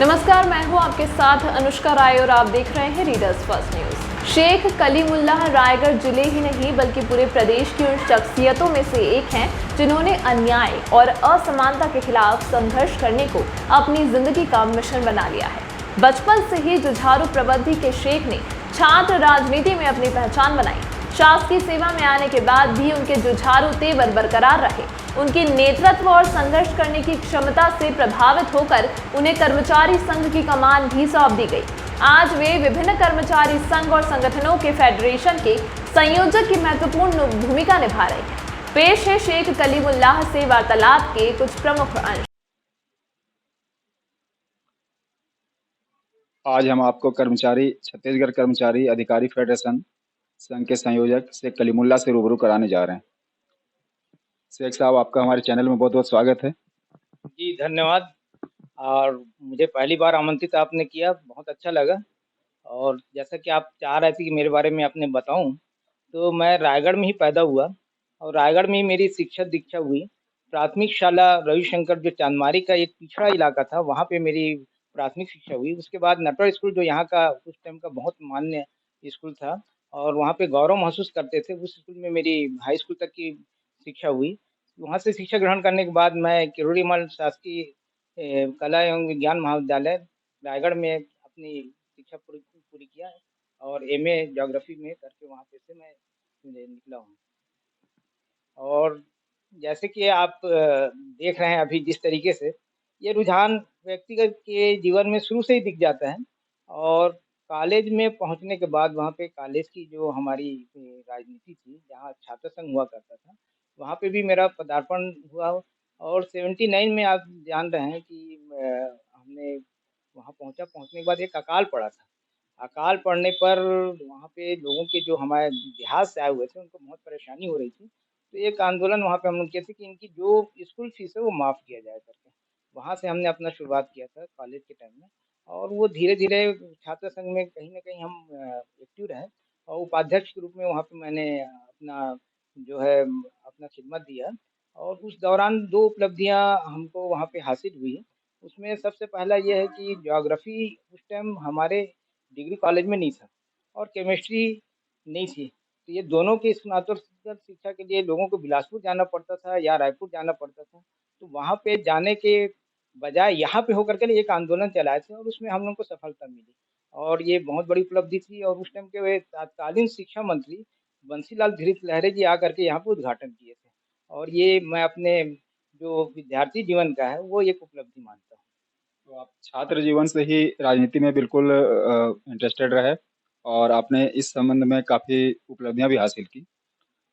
नमस्कार, मैं हूं आपके साथ अनुष्का राय और आप देख रहे हैं readers first news. Sheikh Kalimullah Raigarh जिले ही नहीं बल्कि पूरे प्रदेश की उन शख्सियतों में से एक हैं जिन्होंने अन्याय और असमानता के खिलाफ संघर्ष करने को अपनी जिंदगी का मिशन बना लिया है। बचपन से ही जुझारू प्रवृत्ति के शेख ने छात्र राजनीति में अपनी पहचान बनाई। शासकीय सेवा में आने के बाद भी उनके जुझारू तेवर बरकरार रहे। उनकी नेतृत्व और संघर्ष करने की क्षमता से प्रभावित होकर उन्हें कर्मचारी संघ की कमान भी सौंप दी गई। आज वे विभिन्न कर्मचारी संघ और संगठनों के फेडरेशन के संयोजक की महत्वपूर्ण भूमिका निभा रहे हैं। पेश है शेख कलीमुल्लाह से वार्तालाप के कुछ प्रमुख अंश। आज हम आपको छत्तीसगढ़ कर्मचारी अधिकारी फेडरेशन संघ के संयोजक शेख कलीमुल्लाह से रूबरू कराने जा रहे हैं। शेख साहब, आपका हमारे चैनल में बहुत बहुत स्वागत है। जी धन्यवाद। और मुझे पहली बार आमंत्रित आपने किया, बहुत अच्छा लगा। और जैसा कि आप चाह रहे थे कि मेरे बारे में आपने बताऊं, तो मैं रायगढ़ में ही पैदा हुआ और रायगढ़ में ही मेरी शिक्षा दीक्षा हुई। प्राथमिक शाला रविशंकर जो चांदमारी का एक पिछड़ा इलाका था, वहाँ पे मेरी प्राथमिक शिक्षा हुई। उसके बाद नटवर स्कूल जो यहाँ का उस टाइम का बहुत मान्य स्कूल था और वहाँ पे गौरव महसूस करते थे, उस स्कूल में मेरी हाई स्कूल तक की शिक्षा हुई। वहाँ से शिक्षा ग्रहण करने के बाद मैं किरोड़ीमल शासकीय कला एवं विज्ञान महाविद्यालय रायगढ़ में अपनी शिक्षा पूरी पूरी किया है और एमए ज्योग्राफी में करके वहाँ पे से मैं निकला हूँ। और जैसे कि आप देख रहे हैं अभी जिस तरीके से ये रुझान व्यक्तिगत के जीवन में शुरू से ही दिख जाता है। और कॉलेज में पहुंचने के बाद वहाँ पे कॉलेज की जो हमारी राजनीति थी, जहाँ छात्र संघ हुआ करता था, वहाँ पे भी मेरा पदार्पण हुआ। और 79 में आप जान रहे हैं कि हमने वहाँ पहुँचने के बाद एक अकाल पड़ा था। अकाल पड़ने पर वहाँ पे लोगों के जो हमारे देहात से आए हुए थे उनको बहुत परेशानी हो रही थी। तो एक आंदोलन वहाँ पे हम लोग किए थे कि इनकी जो स्कूल फीस है वो माफ़ किया जाए करके। वहाँ से हमने अपना शुरुआत किया था कॉलेज के टाइम में। और वो धीरे-धीरे छात्र संघ में कहीं न कहीं हम एक्टिव रहे और उपाध्यक्ष के रूप में वहाँ पे मैंने अपना जो है अपना खिदमत दिया। और उस दौरान 2 उपलब्धियाँ हमको वहाँ पे हासिल हुई। उसमें सबसे पहला ये है कि ज्योग्राफ़ी उस टाइम हमारे डिग्री कॉलेज में नहीं था और केमिस्ट्री नहीं थी। तो ये दोनों की स्नातकोत्तर शिक्षा के लिए लोगों को बिलासपुर जाना पड़ता था या रायपुर जाना पड़ता था। तो वहाँ पे जाने के बजाय यहाँ पे होकर के एक आंदोलन चलाए थे और उसमें हम लोग को सफलता मिली। और ये बहुत बड़ी उपलब्धि थी। और उस टाइम के वे तत्कालीन शिक्षा मंत्री बंसीलाल धीरज लहरे जी आकर के यहाँ पे उद्घाटन किए थे। और ये मैं अपने जो विद्यार्थी जीवन का है वो एक उपलब्धि मानता हूँ। तो आप छात्र जीवन से ही राजनीति में बिल्कुल इंटरेस्टेड रहे और आपने इस संबंध में काफ़ी उपलब्धियां भी हासिल की।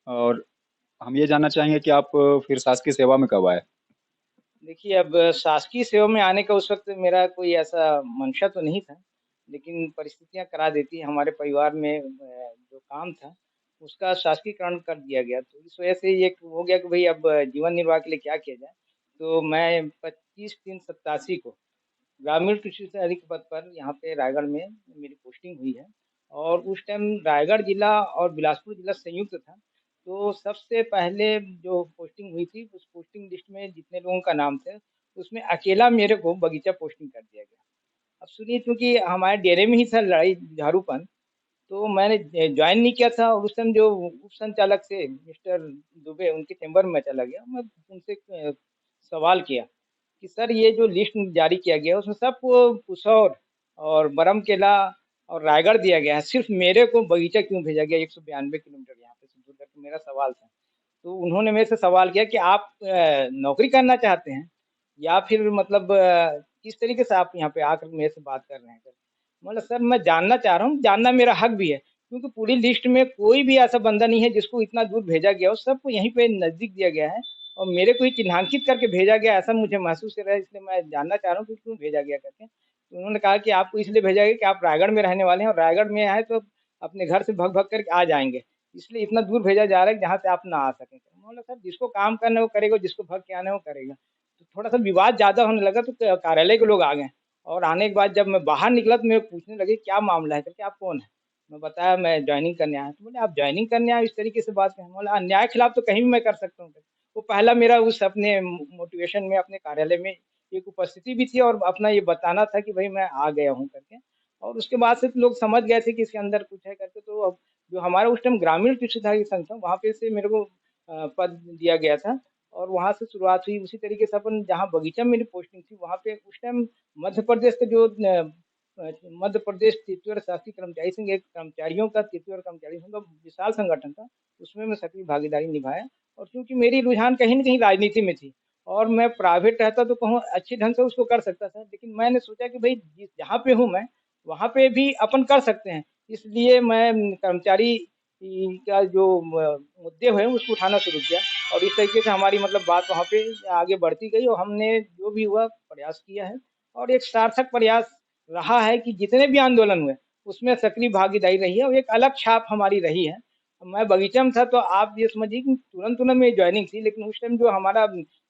और हम ये जानना चाहेंगे कि आप फिर शासकीय सेवा में कब आए? देखिए, अब शासकीय सेवा में आने का उस वक़्त मेरा कोई ऐसा मंशा तो नहीं था, लेकिन परिस्थितियाँ करा देती हैं। हमारे परिवार में जो काम था, उसका शासकीयकरण कर दिया गया। तो इस वजह से ये हो गया कि भई अब जीवन निर्वाह के लिए क्या किया जाए। तो मैं 25/3/87 को ग्रामीण कृषि अधिकारी के पद पर यहाँ पे रायगढ़ में मेरी पोस्टिंग हुई है। और उस टाइम रायगढ़ जिला और बिलासपुर जिला संयुक्त था। तो सबसे पहले जो पोस्टिंग हुई थी, उस पोस्टिंग लिस्ट में जितने लोगों का नाम थे, उसमें अकेला मेरे को बगीचा पोस्टिंग कर दिया गया। अब सुनिए, क्योंकि हमारे डेरे में ही था लड़ाई झाड़ूपन, तो मैंने जॉइन नहीं किया था। और उस टाइम जो उप संचालक थे मिस्टर दुबे, उनके चैम्बर में चला गया। मैं उनसे सवाल किया कि सर, ये जो लिस्ट जारी किया गया है उसमें सबको पुसौर और बरमकेला और रायगढ़ दिया गया है, सिर्फ मेरे को बगीचा क्यों भेजा गया 192 किलोमीटर यहाँ पे से दूर करके? मेरा सवाल था। तो उन्होंने मेरे से सवाल किया कि आप नौकरी करना चाहते हैं या फिर मतलब किस तरीके से आप यहाँ पे आकर मेरे से बात कर रहे हैं? मतलब सर, मैं जानना चाह रहा हूँ, जानना मेरा हक भी है, क्योंकि पूरी लिस्ट में कोई भी ऐसा बंदा नहीं है जिसको इतना दूर भेजा गया हो, सबको यहीं पे नज़दीक दिया गया है और मेरे को ही चिन्हांकित करके भेजा गया, ऐसा मुझे महसूस हो रहा है। इसलिए मैं जानना चाह रहा हूँ कि क्यों भेजा गया करके। तो उन्होंने कहा कि आपको इसलिए भेजा गया कि आप रायगढ़ में रहने वाले हैं और रायगढ़ में आए तो अपने घर से भग-भग करके आ जाएँगे, इसलिए इतना दूर भेजा जा रहा है जहाँ से आप ना आ सकें। मैं बोला सर, जिसको काम करना है वो करेगा, जिसको भग के आना है वो करेगा। तो थोड़ा-सा विवाद ज़्यादा होने लगा तो कार्यालय के लोग आ गए। और आने के बाद जब मैं बाहर निकला तो मेरे को पूछने लगे क्या मामला है करके, आप कौन हैं? मैं बताया मैं जॉइनिंग करने आया हूँ। तो बोले आप जॉइनिंग करने आए हो, इस तरीके से बात करें? बोला अन्याय के खिलाफ तो कहीं भी मैं कर सकता हूँ। वो पहला मेरा उस अपने मोटिवेशन में अपने कार्यालय में एक उपस्थिति भी थी और अपना ये बताना था कि भाई मैं आ गया हूँ करके। और उसके बाद से तो लोग समझ गए थे कि इसके अंदर कुछ है करके। तो अब जो हमारा उस टाइम ग्रामीण कृषि अधिकारी संघ था, वहाँ पे से मेरे को पद दिया गया था और वहाँ से शुरुआत हुई। उसी तरीके से अपन जहाँ बगीचा में मेरी पोस्टिंग थी, वहाँ पे उस टाइम मध्य प्रदेश के जो मध्य प्रदेश तृतीय और शासकीय कर्मचारी संघ, एक कर्मचारियों का तृतीय और कर्मचारी संघ का विशाल संगठन था, उसमें मैं सक्रिय भागीदारी निभाया। और क्योंकि मेरी रुझान कहीं न कहीं राजनीति में थी और मैं प्राइवेट रहता तो कहूँ अच्छे ढंग से उसको कर सकता था, लेकिन मैंने सोचा कि भई जिस जहाँ पे हूँ मैं, वहाँ पे भी अपन कर सकते हैं। इसलिए मैं कर्मचारी का जो मुद्दे हैं उसको उठाना शुरू किया और इस तरीके से हमारी मतलब बात वहाँ पे आगे बढ़ती गई और हमने जो भी हुआ प्रयास किया है और एक सार्थक प्रयास रहा है कि जितने भी आंदोलन हुए, उसमें सक्रिय भागीदारी रही है और एक अलग छाप हमारी रही है। मैं बगीचा में था तो आप ये समझिए कि तुरंत-तुरंत मेरी जॉइनिंग थी, लेकिन उस टाइम जो हमारा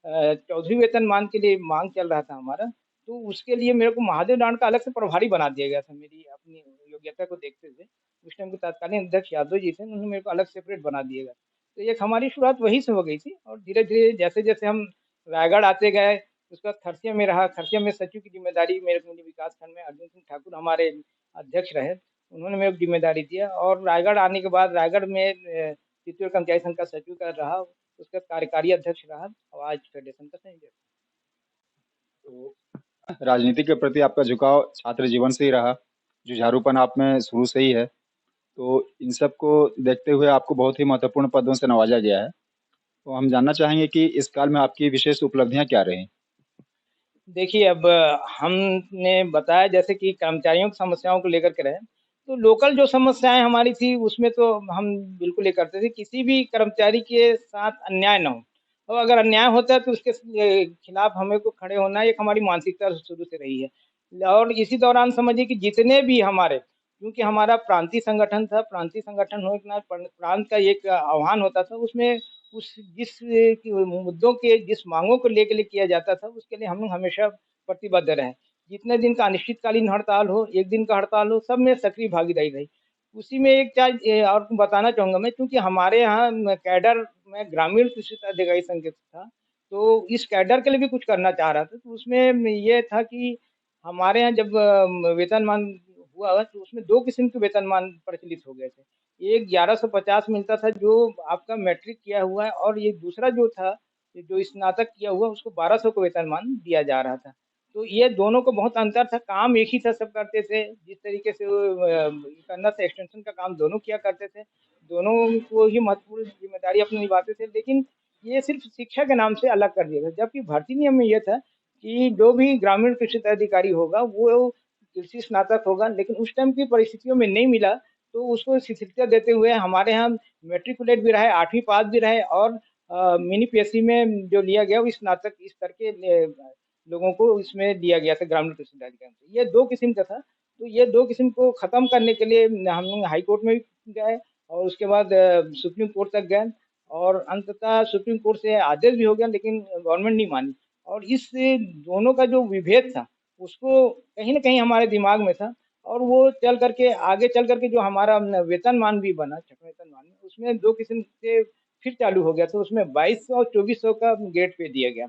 चौधरी वेतनमान के लिए माँग चल रहा था हमारा, तो उसके लिए मेरे को महादेव डांड का अलग से प्रभारी बना दिया गया था मेरी अपनी योग्यता को देखते हुए। उस टाइम के तत्कालीन अध्यक्ष यादव जी थे, उन्होंने मेरे को अलग सेपरेट बना दिया। तो एक हमारी शुरुआत वहीं से हो गई थी और धीरे-धीरे जैसे-जैसे हम रायगढ़ आते गए, उसके बाद खरसिया में रहा, खरसिया में सचिव की ज़िम्मेदारी मेरे को मिली विकास खंड में, अर्जुन सिंह ठाकुर हमारे अध्यक्ष रहे, उन्होंने मेरे को ज़िम्मेदारी दिया और रायगढ़ आने के बाद रायगढ़ में तृतीय कर्मचारी संघ का सचिव का रहा, उसके बाद कार्यकारी अध्यक्ष रहा और आज फेडरेशन का संयोजक। तो राजनीति के प्रति आपका झुकाव छात्र जीवन से ही रहा, जुझारूपन आप में शुरू से ही है। तो इन सब को देखते हुए आपको बहुत ही महत्वपूर्ण पदों से नवाजा गया है। तो हम जानना चाहेंगे कि इस काल में आपकी विशेष उपलब्धियाँ क्या रहीं? देखिए, अब हमने बताया जैसे कि कर्मचारियों की समस्याओं को लेकर के रहे, तो लोकल जो समस्याएँ हमारी थी उसमें तो हम बिल्कुल ये करते थे, किसी भी कर्मचारी के साथ अन्याय ना हो और अगर अन्याय होता है तो उसके खिलाफ हमें को खड़े होना एक हमारी मानसिकता शुरू से रही है। और इसी दौरान समझिए कि जितने भी हमारे क्योंकि हमारा प्रांतीय संगठन था, प्रांतीय संगठन होने के नाते प्रांत का एक आह्वान होता था, उसमें उस जिस मुद्दों के जिस माँगों को लेके किया जाता था, उसके लिए हम लोग हमेशा प्रतिबद्ध रहे। जितने दिन का अनिश्चितकालीन हड़ताल हो, 1 दिन का हड़ताल हो, सब में सक्रिय भागीदारी रही। उसी में एक चीज़ और बताना चाहूँगा मैं क्योंकि हमारे यहाँ कैडर में ग्रामीण कृषि अधिकारी संघ था, तो इस कैडर के लिए भी कुछ करना चाह रहा था। तो उसमें ये था कि हमारे यहाँ जब वेतनमान हुआ, तो उसमें 2 किस्म के वेतनमान प्रचलित हो गए थे। एक 1150 मिलता था जो आपका मैट्रिक किया हुआ है और ये दूसरा जो था, ये जो स्नातक किया हुआ उसको 1200 का वेतनमान दिया जा रहा था। तो ये दोनों को बहुत अंतर था, काम एक ही था सब करते थे, जिस तरीके से वो करना था एक्सटेंशन का काम दोनों किया करते थे, दोनों को ही महत्वपूर्ण ज़िम्मेदारी अपनी निभाते थे, लेकिन ये सिर्फ़ शिक्षा के नाम से अलग कर दिया गया। जबकि भर्ती नियम में ये था कि जो भी ग्रामीण कृषि अधिकारी होगा वो कृषि स्नातक होगा, लेकिन उस टाइम की परिस्थितियों में नहीं मिला, तो उसको शिथिलता देते हुए हमारे यहाँ मैट्रिकुलेट भी रहे, 8वीं पास भी रहे और मिनी पीएससी में जो लिया गया वो स्नातक स्तर के लोगों को इसमें दिया गया था ग्रामीण कृषि अधिकारी में। ये 2 किस्म का था, तो ये 2 किस्म को ख़त्म करने के लिए हम लोग हाई कोर्ट में भी गए और उसके बाद सुप्रीम कोर्ट तक गए और अंततः सुप्रीम कोर्ट से आदेश भी हो गया लेकिन गवर्नमेंट नहीं मानी और इस दोनों का जो विभेद था, उसको कहीं न कहीं हमारे दिमाग में था और वो चल कर के आगे चल कर के जो हमारा वेतनमान भी बना, छठवें वेतनमान में, उसमें 2 किस्म से फिर चालू हो गया, तो उसमें 2200 और 2400 का ग्रेड पे दिया गया।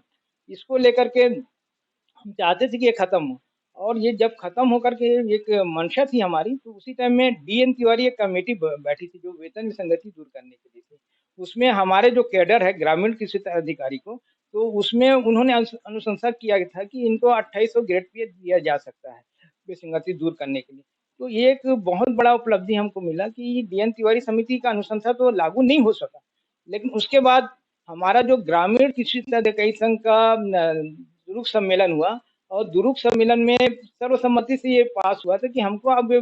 इसको लेकर के हम चाहते थे कि ये खत्म हो और ये जब खत्म होकर के एक मंशा थी हमारी, तो उसी टाइम में डीएन तिवारी एक कमेटी बैठी थी जो वेतन विसंगति दूर करने के लिए थी। उसमें हमारे जो कैडर है ग्रामीण कृषि अधिकारी को, तो उसमें उन्होंने अनुशंसा किया था कि इनको 2800 ग्रेड पे दिया जा सकता है, विसंगति दूर करने के लिए। तो ये एक बहुत बड़ा उपलब्धि हमको मिला कि डीएन तिवारी समिति का अनुशंसा तो लागू नहीं हो सका, लेकिन उसके बाद हमारा जो ग्रामीण कृषि अधिकारी संघ का दुरुक सम्मेलन हुआ और दुरुक सम्मेलन में सर्वसम्मति से ये पास हुआ था कि हमको अब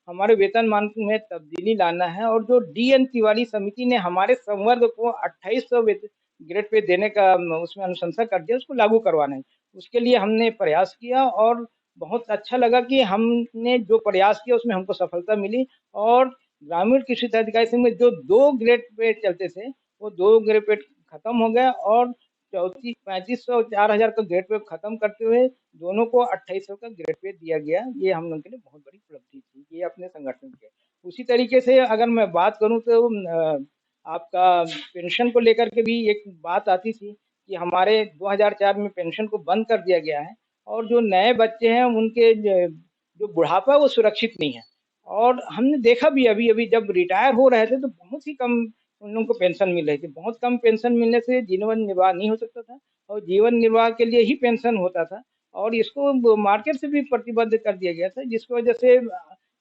हमारे वेतनमान में तब्दीली लाना है और जो डीएन तिवारी समिति ने हमारे संवर्ग को 2800 ग्रेड पे देने का उसमें अनुशंसा कर दिया, उसको लागू करवाना है। उसके लिए हमने प्रयास किया और बहुत अच्छा लगा कि हमने जो प्रयास किया उसमें हमको सफलता मिली और ग्रामीण कृषि अधिकारी संघ में जो 2 ग्रेड पे चलते थे, वो 2 ग्रेड पे खत्म हो गया और 3500 4000 का ग्रेड पे खत्म करते हुए दोनों को 2800 का ग्रेड पे दिया गया। ये हम लोग के लिए बहुत बड़ी उपलब्धि थी, ये अपने संगठन के। उसी तरीके से अगर मैं बात करूँ तो आपका पेंशन को लेकर के भी एक बात आती थी कि हमारे 2004 में पेंशन को बंद कर दिया गया है और जो नए बच्चे हैं उनके जो बुढ़ापा है वो सुरक्षित नहीं है। और हमने देखा भी अभी-अभी जब रिटायर हो रहे थे तो बहुत ही कम उन लोगों को पेंशन मिल रही थी। बहुत कम पेंशन मिलने से जीवन निर्वाह नहीं हो सकता था और जीवन निर्वाह के लिए ही पेंशन होता था और इसको मार्केट से भी प्रतिबद्ध कर दिया गया था, जिसकी वजह से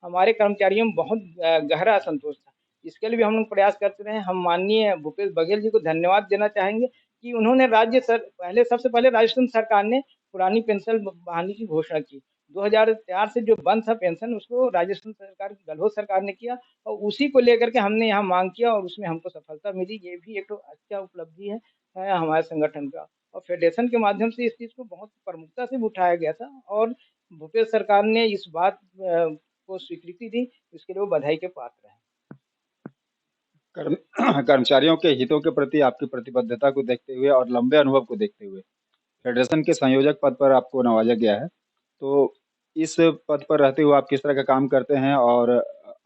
हमारे कर्मचारियों में बहुत गहरा असंतोष था। इसके लिए भी हम लोग प्रयास करते रहे। हम माननीय भूपेश बघेल जी को धन्यवाद देना चाहेंगे कि उन्होंने सबसे पहले राजस्थान सरकार ने पुरानी पेंशन बहाली की घोषणा की। 2004 से जो बंद था पेंशन उसको राजस्थान सरकार की गहलोत सरकार ने किया और उसी को लेकर के हमने यहाँ मांग किया और उसमें हमको सफलता मिली। ये भी एक तो अच्छा उपलब्धि है हमारे संगठन का और फेडरेशन के माध्यम से इस चीज़ को बहुत प्रमुखता से उठाया गया था और भूपेश सरकार ने इस बात को स्वीकृति दी, इसके लिए वो बधाई के पात्र हैं। कर्म कर्मचारियों के हितों के प्रति आपकी प्रतिबद्धता को देखते हुए और लंबे अनुभव को देखते हुए फेडरेशन के संयोजक पद पर आपको नवाजा गया है। तो इस पद पर रहते हुए आप किस तरह का काम करते हैं और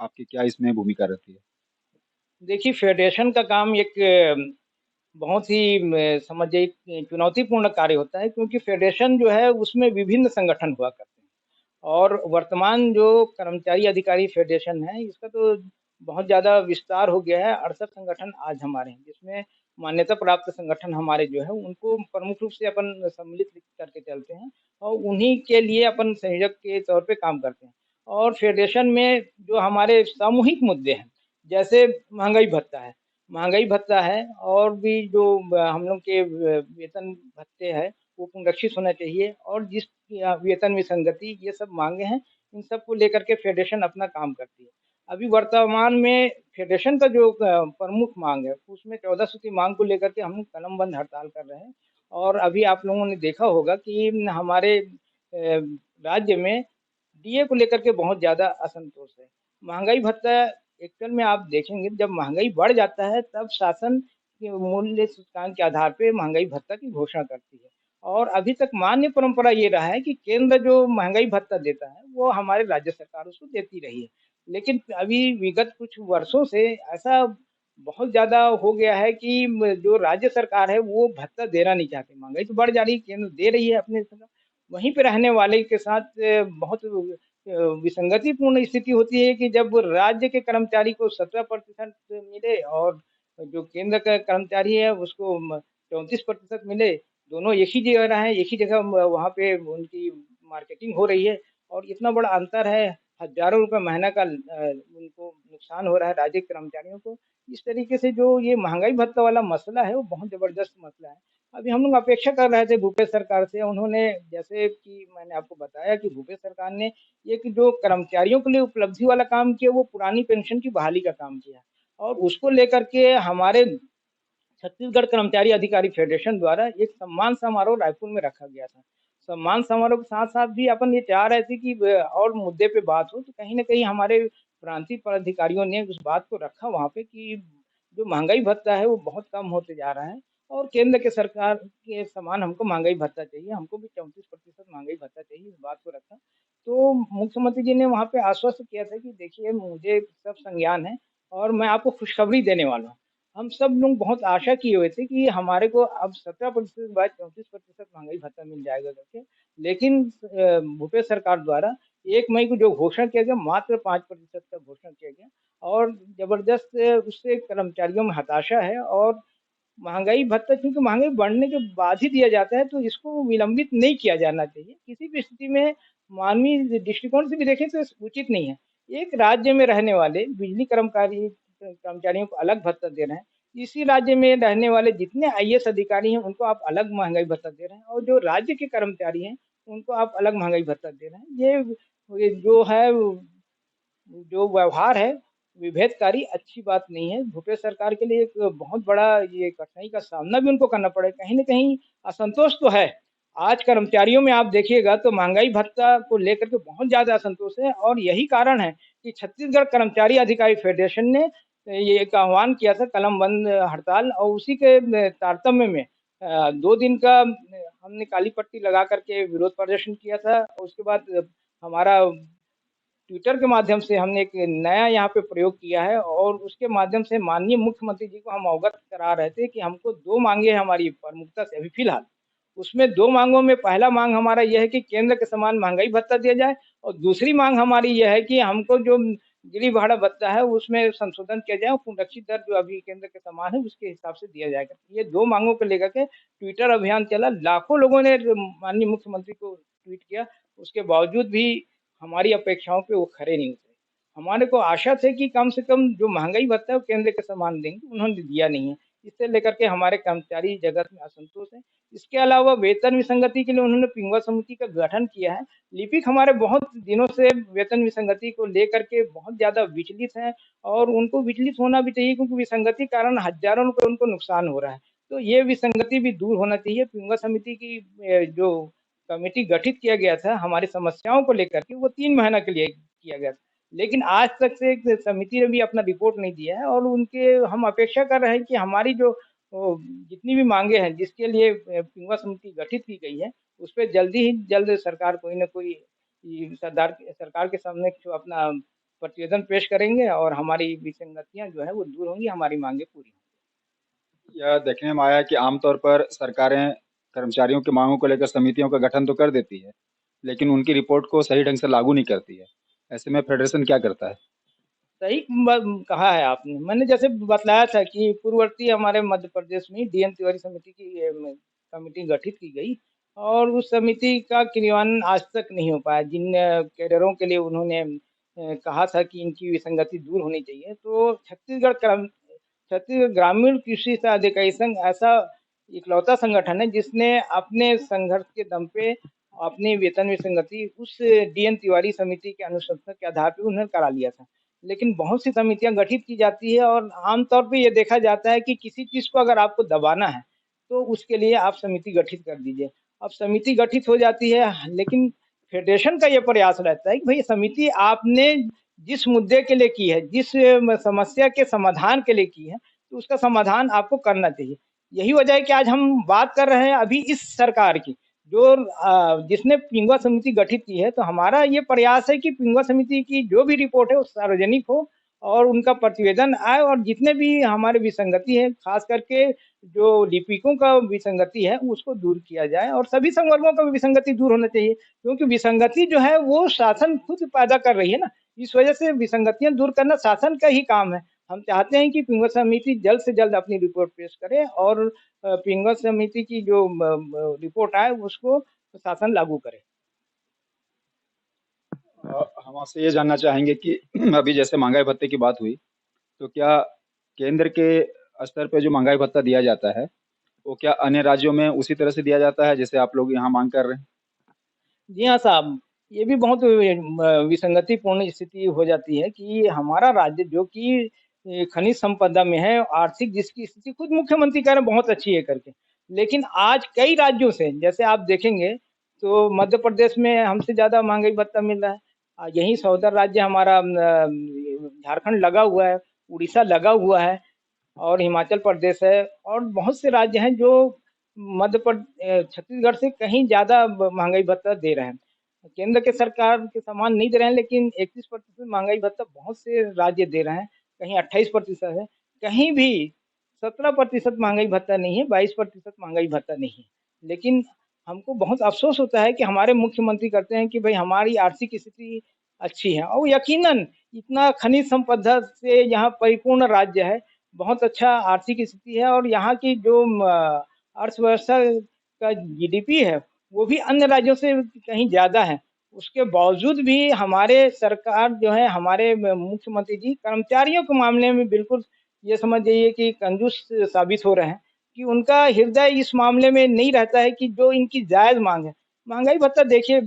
आपकी क्या इसमें भूमिका रहती है? देखिए फेडरेशन का काम एक बहुत ही समझिए एक चुनौतीपूर्ण कार्य होता है क्योंकि फेडरेशन जो है उसमें विभिन्न संगठन हुआ करते हैं और वर्तमान जो कर्मचारी अधिकारी फेडरेशन है इसका तो बहुत ज़्यादा विस्तार हो गया है। 68 संगठन आज हमारे हैं जिसमें मान्यता प्राप्त संगठन हमारे जो है उनको प्रमुख रूप से अपन सम्मिलित करके चलते हैं और उन्हीं के लिए अपन संयोजक के तौर पे काम करते हैं। और फेडरेशन में जो हमारे सामूहिक मुद्दे हैं जैसे महँगाई भत्ता है और भी जो हम लोग के वेतन भत्ते हैं वो पुनरीक्षित होना चाहिए और जिस वेतन विसंगति ये सब माँगे हैं, इन सब को लेकर के फेडरेशन अपना काम करती है। अभी वर्तमान में फेडरेशन का जो प्रमुख माँग है उसमें 14 सूत्री माँग को लेकर के हम लोग कलम बंद हड़ताल कर रहे हैं और अभी आप लोगों ने देखा होगा कि हमारे राज्य में डीए को लेकर के बहुत ज़्यादा असंतोष है। महँगाई भत्ता एक्चुअल में आप देखेंगे जब महँगाई बढ़ जाता है तब शासन के मूल्य सूचकांक के आधार पे महँगाई भत्ता की घोषणा करती है। और अभी तक मान्य परंपरा ये रहा है कि केंद्र जो महँगाई भत्ता देता है वो हमारे राज्य सरकार उसको देती रही है। लेकिन अभी विगत कुछ वर्षों से ऐसा बहुत ज़्यादा हो गया है कि जो राज्य सरकार है वो भत्ता देना नहीं चाहती। महँगाई तो बढ़ जा रही है, केंद्र दे रही है अपने तरफ, वहीं पे रहने वाले के साथ बहुत विसंगतिपूर्ण स्थिति होती है कि जब राज्य के कर्मचारी को 17% मिले और जो केंद्र का कर्मचारी है उसको 34% मिले, दोनों एक ही जगह रहें, एक ही जगह वहाँ पे उनकी मार्केटिंग हो रही है और इतना बड़ा अंतर है, हज़ारों रुपए महीना का उनको नुकसान हो रहा है राज्य के कर्मचारियों को। इस तरीके से जो ये महँगाई भत्ता वाला मसला है, वो बहुत ज़बरदस्त मसला है। अभी हम लोग अपेक्षा कर रहे थे भूपेश सरकार से, उन्होंने जैसे कि मैंने आपको बताया कि भूपेश सरकार ने एक जो कर्मचारियों के लिए उपलब्धि वाला काम किया, वो पुरानी पेंशन की बहाली का काम किया और उसको लेकर के हमारे छत्तीसगढ़ कर्मचारी अधिकारी फेडरेशन द्वारा एक सम्मान समारोह रायपुर में रखा गया था। सम्मान समारोह के साथ-साथ भी अपन ये चाह रहे थे कि और मुद्दे पे बात हो, तो कहीं न कहीं हमारे प्रांतीय पदाधिकारियों ने उस बात को रखा वहाँ पे कि जो महँगाई भत्ता है, वो बहुत कम होते जा रहा है और केंद्र के सरकार के समान हमको महँगाई भत्ता चाहिए, हमको भी 34% महँगाई भत्ता चाहिए, इस बात को रखा। तो मुख्यमंत्री जी ने वहाँ पे आश्वस्त किया था कि देखिए मुझे सब संज्ञान है और मैं आपको खुशखबरी देने वाला हूँ। हम सब लोग बहुत आशा किए हुए थे कि हमारे को अब 17% के बाद 34% महँगाई भत्ता मिल जाएगा करके। लेकिन भूपेश सरकार द्वारा 1 मई को जो घोषणा किया गया मात्र 5% का घोषणा किया गया और ज़बरदस्त उससे कर्मचारियों में हताशा है और महँगाई भत्ता चूँकि महँगाई बढ़ने के बाद ही दिया जाता है तो इसको विलंबित नहीं किया जाना चाहिए। किसी भी स्थिति में मानवीय दृष्टिकोण से भी देखें तो उचित नहीं है। एक राज्य में रहने वाले बिजली कर्मचारियों को अलग भत्ता दे रहे हैं। इसी राज्य में रहने वाले जितने आईएएस अधिकारी हैं उनको आप अलग महँगाई भत्ता दे रहे हैं और जो राज्य के कर्मचारी हैं उनको आप अलग महँगाई भत्ता दे रहे हैं। ये जो है जो व्यवहार है विभेदकारी अच्छी बात नहीं है। भूपेश सरकार के लिए एक बहुत बड़ा ये कठिनाई का सामना भी उनको करना पड़ेगा। कहीं न कहीं असंतोष तो है। आज कर्मचारियों में आप देखिएगा तो महँगाई भत्ता को लेकर के बहुत ज़्यादा असंतोष है और यही कारण है कि छत्तीसगढ़ कर्मचारी अधिकारी फेडरेशन ने ये एक आह्वान किया था कलम बंद हड़ताल और उसी के तारतम्य में 2 दिन का हमने काली पट्टी लगा कर के विरोध प्रदर्शन किया था। उसके बाद हमारा ट्विटर के माध्यम से हमने एक नया यहाँ पे प्रयोग किया है और उसके माध्यम से माननीय मुख्यमंत्री जी को हम अवगत करा रहे थे कि हमको 2 मांगे हैं हमारी प्रमुखता से अभी फिलहाल। उसमें 2 मांगों में पहला मांग हमारा यह है कि केंद्र के समान महँगाई भत्ता दिया जाए और दूसरी मांग हमारी यह है कि हमको जो गिरी भाड़ा भत्ता है उसमें संशोधन किया जाए और पुनरीक्षित दर जो अभी केंद्र के समान है उसके हिसाब से दिया जाएगा। ये 2 मांगों को लेकर के ट्विटर अभियान चला, लाखों लोगों ने माननीय मुख्यमंत्री को ट्वीट किया, उसके बावजूद भी हमारी अपेक्षाओं पे वो खरे नहीं उतरे। हमारे को आशा थी कि कम से कम जो महँगाई भत्ता है वो केंद्र के समान देंगे, उन्होंने दिया नहीं है। इससे लेकर के हमारे कर्मचारी जगत में असंतोष है। इसके अलावा वेतन विसंगति के लिए उन्होंने पिंगुआ समिति का गठन किया है। लिपिक हमारे बहुत दिनों से वेतन विसंगति को लेकर के बहुत ज़्यादा विचलित हैं और उनको विचलित होना भी चाहिए क्योंकि विसंगति के कारण हज़ारों रुपए उनको नुकसान हो रहा है। तो ये विसंगति भी दूर होना चाहिए। पिंगुआ समिति की जो कमेटी गठित किया गया था हमारी समस्याओं को लेकर के, वो 3 महीने के लिए किया गया था। लेकिन आज तक से एक समिति ने भी अपना रिपोर्ट नहीं दिया है और उनके हम अपेक्षा कर रहे हैं कि हमारी जो जितनी भी मांगे हैं जिसके लिए पिंगुआ समिति गठित की गई है, उस पे जल्दी ही जल्द सरकार कोई न कोई सरकार के सामने जो अपना प्रतिवेदन पेश करेंगे और हमारी विसंगतियाँ जो है वो दूर होंगी, हमारी मांगे पूरी होंगी। यह देखने में आया कि आमतौर पर सरकारें कर्मचारियों की मांगों को लेकर समितियों का गठन तो कर देती है, लेकिन उनकी रिपोर्ट को सही ढंग से लागू नहीं करती है। ऐसे में फेडरेशन क्या करता है? सही कहा है आपने। मैंने जैसे बतलाया था कि पूर्ववर्ती हमारे मध्य प्रदेश में डीएन तिवारी समिति की कमेटी गठित की गई और उस समिति का क्रियान्वयन आज तक नहीं हो पाया। जिन कैडरों के लिए उन्होंने कहा था कि इनकी विसंगति दूर होनी चाहिए, तो छत्तीसगढ़ ग्रामीण कृषि सहअधिकारी संघ ऐसा इकलौता संगठन है जिसने अपने संघर्ष के दम पे अपनी वेतन विसंगति उस डीएन तिवारी समिति के अनुशंसा के आधार पर उन्होंने करा लिया था। लेकिन बहुत सी समितियां गठित की जाती है और आमतौर पे ये देखा जाता है कि किसी चीज़ को अगर आपको दबाना है, तो उसके लिए आप समिति गठित कर दीजिए। अब समिति गठित हो जाती है, लेकिन फेडरेशन का ये प्रयास रहता है कि भई समिति आपने जिस मुद्दे के लिए की है, जिस समस्या के समाधान के लिए की है, तो उसका समाधान आपको करना चाहिए। यही वजह है कि आज हम बात कर रहे हैं अभी इस सरकार की, जो जिसने पिंगुआ समिति गठित की है। तो हमारा ये प्रयास है कि पिंगुआ समिति की जो भी रिपोर्ट है वो सार्वजनिक हो और उनका प्रतिवेदन आए और जितने भी हमारे विसंगति है, खास करके जो लिपिकों का विसंगति है उसको दूर किया जाए और सभी संवर्गों का विसंगति दूर होना चाहिए, क्योंकि विसंगति जो है वो शासन खुद पैदा कर रही है ना। इस वजह से विसंगतियां दूर करना शासन का ही काम है। हम चाहते हैं कि पिंगुआ समिति जल्द से जल्द अपनी रिपोर्ट पेश करे और पिंगुआ समिति की जो रिपोर्ट आए उसको शासन लागू करे। हम आपसे ये जानना चाहेंगे कि अभी जैसे महंगाई भत्ते की बात हुई, तो क्या केंद्र के स्तर पे जो महंगाई भत्ता दिया जाता है, वो क्या अन्य राज्यों में उसी तरह से दिया जाता है जैसे आप लोग यहाँ मांग कर रहे हैं? जी हाँ साहब, ये भी बहुत विसंगतिपूर्ण स्थिति हो जाती है कि हमारा राज्य जो कि खनिज संपदा में है, आर्थिक जिसकी स्थिति खुद मुख्यमंत्री कह रहे हैं बहुत अच्छी है करके। लेकिन आज कई राज्यों से जैसे आप देखेंगे तो मध्य प्रदेश में हमसे ज़्यादा महँगाई भत्ता मिल रहा है। यहीं सहोदर राज्य हमारा झारखंड लगा हुआ है, उड़ीसा लगा हुआ है और हिमाचल प्रदेश है और बहुत से राज्य हैं जो छत्तीसगढ़ से कहीं ज़्यादा महँगाई भत्ता दे रहे हैं। केंद्र के सरकार के समान नहीं दे रहे हैं, लेकिन 31% महँगाई भत्ता बहुत से राज्य दे रहे हैं, कहीं 28% है, कहीं भी 17% महँगाई भत्ता नहीं है, 22% महँगाई भत्ता नहीं है। लेकिन हमको बहुत अफ़सोस होता है कि हमारे मुख्यमंत्री कहते हैं कि भई हमारी आर्थिक स्थिति अच्छी है और यकीनन इतना खनिज संपदा से यहाँ परिपूर्ण राज्य है, बहुत अच्छा आर्थिक स्थिति है और यहाँ की जो अर्थव्यवस्था का जीडीपी है, वो भी अन्य राज्यों से कहीं ज़्यादा है। उसके बावजूद भी हमारे सरकार जो है, हमारे मुख्यमंत्री जी कर्मचारियों के मामले में बिल्कुल ये समझ जाइए कि कंजूस साबित हो रहे हैं कि उनका हृदय इस मामले में नहीं रहता है कि जो इनकी जायज़ माँग है। महँगाई भत्ता देखिए,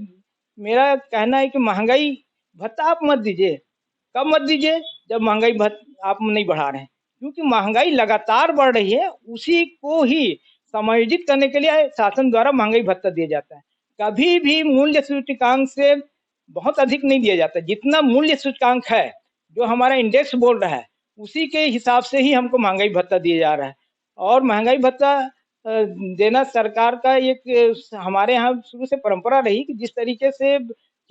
मेरा कहना है कि महँगाई भत्ता आप मत दीजिए। कब मत दीजिए? जब महँगाई आप नहीं बढ़ा रहे हैं, क्योंकि महँगाई लगातार बढ़ रही है, उसी को ही समायोजित करने के लिए शासन द्वारा महँगाई भत्ता दिया जाता है। कभी भी मूल्य सूचकांक से बहुत अधिक नहीं दिया जाता। जितना मूल्य सूचकांक है, जो हमारा इंडेक्स बोल रहा है, उसी के हिसाब से ही हमको महँगाई भत्ता दिया जा रहा है और महँगाई भत्ता देना सरकार का एक हमारे यहाँ शुरू से परंपरा रही कि जिस तरीके से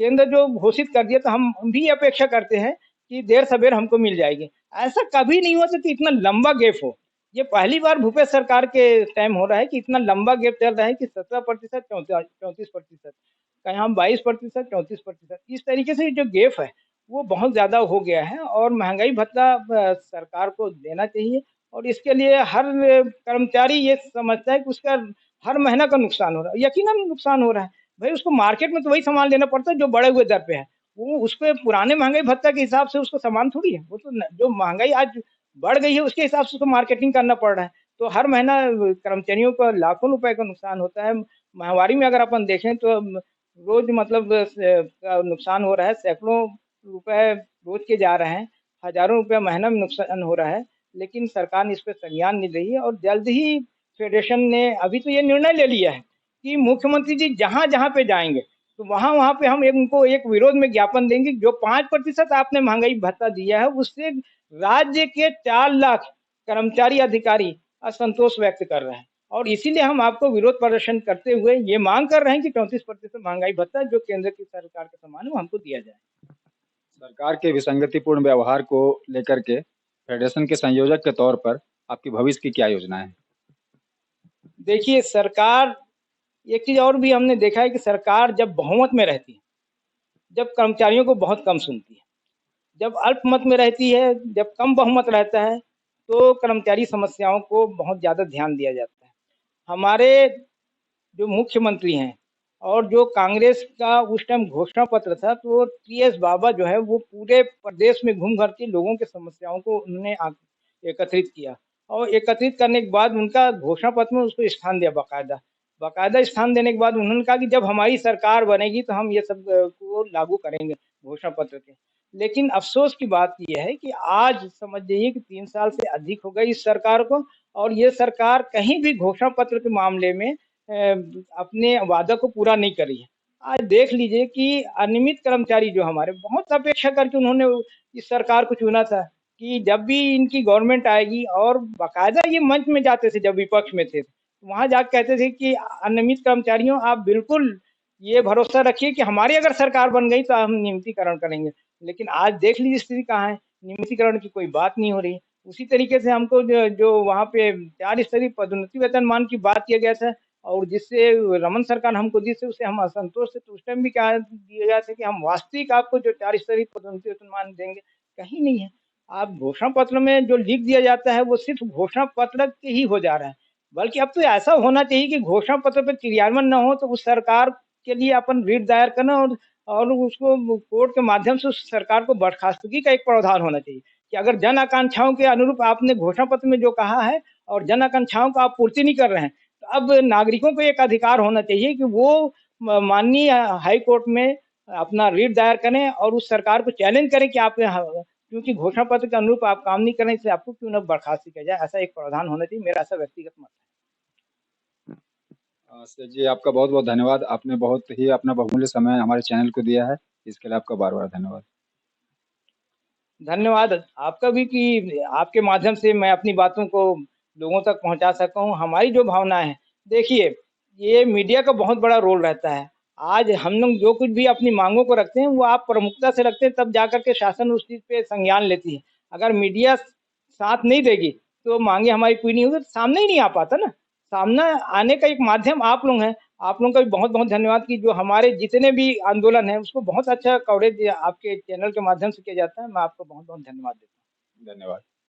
केंद्र जो घोषित कर दिया तो हम भी अपेक्षा करते हैं कि देर सवेर हमको मिल जाएगी। ऐसा कभी नहीं हुआ था कि इतना लंबा गैप हो। ये पहली बार भूपेश सरकार के टाइम हो रहा है कि इतना लंबा गैप चल रहा है कि 17% 34%, कहीं हम 22%, 34%, इस तरीके से जो गैप है वो बहुत ज़्यादा हो गया है और महँगाई भत्ता सरकार को देना चाहिए और इसके लिए हर कर्मचारी ये समझता है कि उसका हर महीना का नुकसान हो रहा है। यकीनन नुकसान हो रहा है। भई उसको मार्केट में तो वही सामान लेना पड़ता है जो बढ़े हुए दर पे है। वो उसपे पुराने महँगाई भत्ता के हिसाब से उसको सामान थोड़ी है। वो तो न जो महँगाई आज बढ़ गई है उसके हिसाब से उसको मार्केटिंग करना पड़ रहा है। तो हर महीना कर्मचारियों को लाखों रुपए का नुकसान होता है। माहवारी में अगर अपन देखें तो रोज़ मतलब नुकसान हो रहा है। सैकड़ों रुपए रोज़ के जा रहे हैं। हज़ारों रुपया महीना में नुकसान हो रहा है। लेकिन सरकार ने इस पे संज्ञान नहीं रही है और जल्द ही फेडरेशन ने अभी तो ये निर्णय ले लिया है कि मुख्यमंत्री जी जहाँ-जहाँ पे जाएँगे, तो वहाँ-वहाँ पे हम उनको एक विरोध में ज्ञापन देंगे। जो 5% आपने महँगाई भत्ता दिया है, उससे राज्य के 4 लाख कर्मचारी अधिकारी असंतोष व्यक्त कर रहे हैं और इसीलिए हम आपको विरोध प्रदर्शन करते हुए ये माँग कर रहे हैं कि 34% महँगाई भत्ता जो केंद्र की सरकार का समान है, वो हमको दिया जाए। सरकार के विसंगतिपूर्ण व्यवहार को लेकर के फेडरेशन के संयोजक के तौर पर आपकी भविष्य की क्या योजना है? देखिए, सरकार एक चीज़ और भी हमने देखा है कि सरकार जब बहुमत में रहती है, जब कर्मचारियों को बहुत कम सुनती है। जब अल्पमत में रहती है, जब कम बहुमत रहता है, तो कर्मचारी समस्याओं को बहुत ज़्यादा ध्यान दिया जाता है। हमारे जो मुख्यमंत्री हैं और जो कांग्रेस का उस टाइम घोषणा पत्र था, तो टीएस बाबा जो है वो पूरे प्रदेश में घूम कर के लोगों की समस्याओं को उन्होंने एकत्रित किया और एकत्रित करने के बाद उनका घोषणा पत्र में उसको स्थान दिया बाकायदा। बाकायदा स्थान देने के बाद उन्होंने कहा कि जब हमारी सरकार बनेगी तो हम ये सब को लागू करेंगे घोषणा पत्र के। लेकिन अफ़सोस की बात ये है कि आज समझ जाइए कि 3 साल से अधिक हो गए इस सरकार को और ये सरकार कहीं भी घोषणा पत्र के मामले में अपने वादा को पूरा नहीं करी है। आज देख लीजिए कि अनियमित कर्मचारी जो हमारे बहुत अपेक्षा करके उन्होंने इस सरकार को चुना था कि जब भी इनकी गवर्नमेंट आएगी और बाकायदा ये मंच में जाते थे जब विपक्ष में थे। वहाँ जाके कहते थे कि अनियमित कर्मचारियों आप बिल्कुल ये भरोसा रखिए कि हमारी अगर सरकार बन गई तो हम नियमितीकरण करेंगे। लेकिन आज देख लीजिए स्थिति कहाँ है, नियमितीकरण की कोई बात नहीं हो रही। उसी तरीके से हमको जो वहाँ पे 4 स्तरीय पदोन्नति वेतनमान की बात किया गया था और जिससे रमन सरकार हमको दी थी उससे हम असंतुष्ट थे, तो उस टाइम भी कहा दिया गया था कि हम वास्तविक आपको जो 4 स्तरीय पदोन्नति वेतनमान देंगे, कहीं नहीं है। आप घोषणा पत्र में जो लिख दिया जाता है वो सिर्फ़ घोषणा पत्र के ही हो जा रहा है। बल्कि अब तो ऐसा होना चाहिए कि घोषणा पत्र पे क्रियान्वयन ना हो तो उस सरकार के लिए अपन रिट दायर करना और उसको कोर्ट के माध्यम से उस सरकार को बर्खास्तगी का एक प्रावधान होना चाहिए कि अगर जन आकांक्षाओं के अनुरूप आपने घोषणा पत्र में जो कहा है और जन आकांक्षाओं का आप पूर्ति नहीं कर रहे हैं, तो अब नागरिकों को एक अधिकार होना चाहिए कि वो माननीय हाई कोर्ट में अपना रिट दायर करें और उस सरकार को चैलेंज करें कि आप क्योंकि घोषणा पत्र के अनुरूप आप काम नहीं कर रहे हैं, इससे आपको क्यों ना बर्खास्त किया जाए। ऐसा एक प्रावधान होना चाहिए, मेरा ऐसा व्यक्तिगत मत है। सर जी, आपका बहुत-बहुत धन्यवाद। आपने बहुत ही अपना बहुमूल्य समय हमारे चैनल को दिया है। इसके लिए आपका बार-बार धन्यवाद। धन्यवाद आपका भी कि आपके माध्यम से मैं अपनी बातों को लोगों तक पहुंचा सका हूं। हमारी जो भावना है, देखिए ये मीडिया का बहुत बड़ा रोल रहता है। आज हम लोग जो कुछ भी अपनी मांगों को रखते हैं वो आप प्रमुखता से रखते हैं तब जाकर के शासन उस चीज़ पे संज्ञान लेती है। अगर मीडिया साथ नहीं देगी तो मांगे हमारी पूरी नहीं होगी, तो सामने ही नहीं आ पाता ना। सामने आने का एक माध्यम आप लोग हैं। आप लोगों का भी बहुत-बहुत धन्यवाद कि जो हमारे जितने भी आंदोलन हैं उसको बहुत अच्छा कवरेज आपके चैनल के माध्यम से किया जाता है। मैं आपको बहुत-बहुत धन्यवाद देता हूँ। धन्यवाद।